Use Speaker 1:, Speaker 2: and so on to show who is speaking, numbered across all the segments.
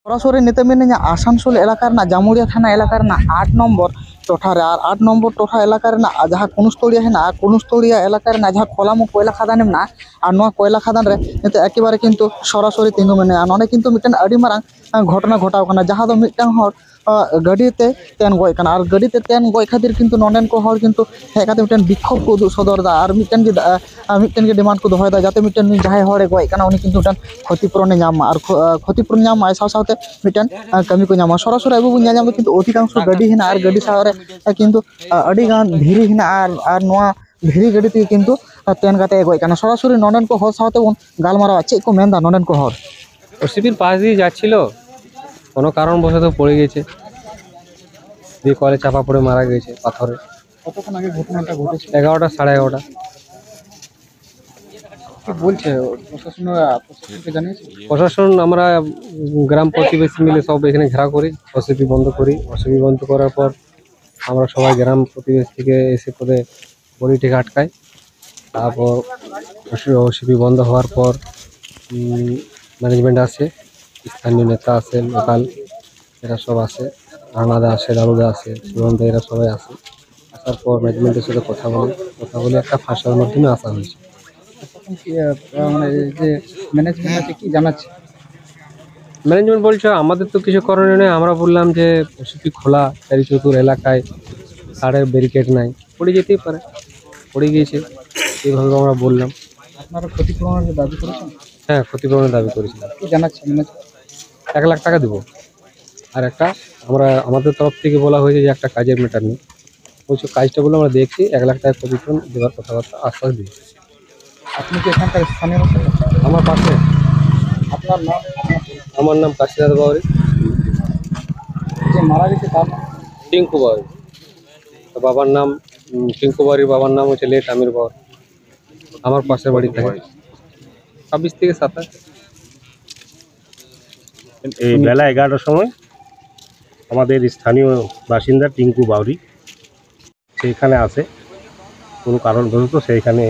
Speaker 1: সরাসরি নিতে মিনিং আসানসোল এলাকার না জামুড়িয়া থানা এলাকার না 8 নম্বর টোঠারে আর 8 নম্বর টোঠা এলাকার না যাহা কুনুস্তড়িয়া হেনা কুনুস্তড়িয়া এলাকার না যাহা খোলামু কয়লা খাদান না আর নোয়া কয়লা খাদান রে নিতে একেবারে কিন্তু সরাসরি তিঙ্গু মেনে আর অনেক কিন্তু মিটেন আড়ি মারাং ঘটনা ঘটাও কানা যাহা দো মিটটাং হর গাড়িতে তেন গয় কানা আর গাড়িতে তেন গয় খাতির কিন্তু নন্ডেন কো হর কিন্তু হেজ কাতে মিটেন বিক্ষোভ को সদর দা আর মিটেন কে ডিমান্ড को দহয় দা যাতে মিটেন যাহাই হরে গয় কানা উনি কিন্তু মিটেন ক্ষতিপূরণ নাম আর ক্ষতিপূরণ নাম আই সাথে সাথে মিটেন কামি को नाम সরাসরি আবু বুন নাম কিন্তু অধিকাংশ গাড়ি হিনা আর গাড়ি সারে কিন্তু আড়ি গান ভিড়ি হিনা আর নোয়া ভিড়ি গাড়ি থেকে কিন্তু তেন কাতে গয় কানা সরাসরি নন্ডেন को হর সাথে উন গালমারা চেক को মেন্দা নন্ডেন को হর
Speaker 2: ওসিপির পাশ দিয়ে যাচ্ছিল কোনো কারণবশত পড়ে গেছে দিয়ে কলে চাপা পড়ে মারা গেছে পাথরে।
Speaker 1: কতক্ষণ আগে ঘটনাটা ঘটেছে?
Speaker 2: 11টা 11:30।
Speaker 1: কি বলছে প্রশাসনকে জানিয়েছে?
Speaker 2: প্রশাসন আমরা গ্রাম প্রতিবেশী মিলে সব এখানে ঘেরাও করি, ওসিপি বন্ধ করি। ওসিপি বন্ধ করার পর আমরা সবাই গ্রাম প্রতিবেশী থেকে এসে পরে বড়িটিকে আটকাই। তারপর ওসিপি বন্ধ হওয়ার পর ম্যানেজমেন্ট আসে, স্থানীয় নেতা আসে, লোকাল এরা সব আসে, রানাদা আসে, দারুদা আসে, সুরন্দা, এরা সবাই আসে। আসার পর ম্যানেজমেন্টের সাথে কথা বলে একটা ফাঁসার মাধ্যমে আসা হয়েছে।
Speaker 1: মানে যে ম্যানেজমেন্ট আছে কি জানাচ্ছে?
Speaker 2: ম্যানেজমেন্ট বলছে আমাদের তো কিছু করণীয় নেই। আমরা বললাম যে ওসিপি খোলা, চারিচতুর এলাকায় তারের ব্যারিকেড নাই, পড়ে যেতেই পারে, পড়ে গিয়েছে, এইভাবে আমরা বললাম।
Speaker 1: আপনারা ক্ষতিপূরণের দাবি করেছেন?
Speaker 2: হ্যাঁ, ক্ষতিপূরণের দাবি করেছিলাম।
Speaker 1: কি জানাচ্ছে ম্যানেজমেন্ট?
Speaker 2: 1 লাখ টাকা দেবো। আর আমাদের তরফ থেকে বলা হয়েছে যে একটা কাজের ম্যাটার নেই, বলছো কাজটা বলে আমরা দেখছি, 1 লাখ টাকা ক্ষতিপূরণ দেওয়ার কথাবার্তা আশ্বাস দিয়েছি।
Speaker 1: আপনি কি এখানকার স্থানীয় বাসিন্দা?
Speaker 2: আমার পাশে।
Speaker 1: আপনার নাম?
Speaker 2: আমার নাম কাশীনাথ বাউরি।
Speaker 1: যে মারা গেছে তার নাম?
Speaker 2: টিঙ্কু বাউরি। বাবার নাম টিঙ্কু বাউরির বাবার নাম হচ্ছে লেট আমির বাউরি। আমার পাশের বাড়ি থেকে 26 থেকে 27।
Speaker 3: এই বেলা 11টার সময় আমাদের স্থানীয় বাসিন্দা টিঙ্কু বাউরি সেইখানে আসে কোনো কারণবশত। সেইখানে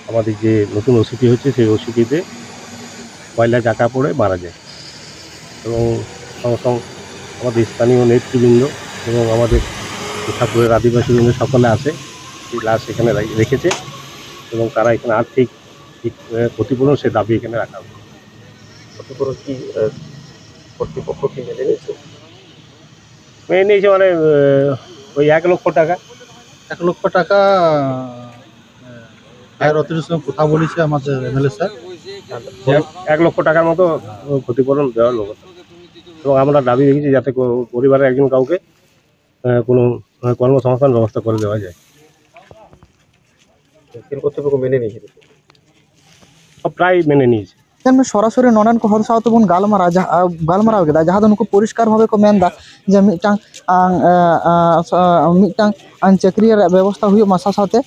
Speaker 3: আমাদের যে নতুন ওসিপি হচ্ছে সেই ওসিপিতে কয়লা চাকা পড়ে মারা যায় এবং সঙ্গে সঙ্গে আমাদের স্থানীয় নেতৃবৃন্দ এবং আমাদের ঠাকুরের আদিবাসীবৃন্দ সকলে আসে, সেই লাশ এখানে রেখেছে এবং তারা এখানে আর্থিক ক্ষতিপূরণ সে দাবি এখানে রাখা হবে। ক্ষতিপূরণ কি কর্তৃপক্ষ কি মেনে নিয়েছে? মেনে নিয়েছে মানে ওই 1 লক্ষ টাকা।
Speaker 4: 1 লক্ষ টাকা আয়ের অতিরিক্ত কথা বলেছে আমাদের এমএলএ স্যার।
Speaker 3: 1 লক্ষ টাকার মতো ক্ষতিপূরণ দেওয়ার লোক এবং আমরা দাবি রেখেছি যাতে পরিবারের একজন কাউকে কোনো কর্মসংস্থান ব্যবস্থা করে দেওয়া যায়। কর্তৃপক্ষ মেনে নিয়েছে, সব প্রায় মেনে নিয়েছে।
Speaker 1: সরাসরি নন্ডেন को हर साथ बुन गालमारा गदा जहाँ दो उनको परिष्कार भावे को मेन दा जे मिटांग चाकरी व्यवस्था हुई मा साथे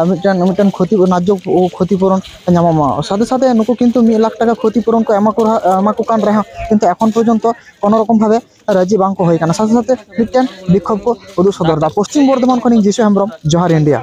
Speaker 1: मिटान क्षतिपूरण नामा साथे साथे नुको किन्तु 1 लाख टाका क्षतिपूरण को एमा को कान रहा किन्तु एखन पर्यन्त कोनो रकम भावे राजी बांग को होय काना साथे साथे मिटान विक्षोभ को उदु सदर दा पश्चिम बर्धमान खनि जिसु हेम्ब्रम जोहार इंडिया।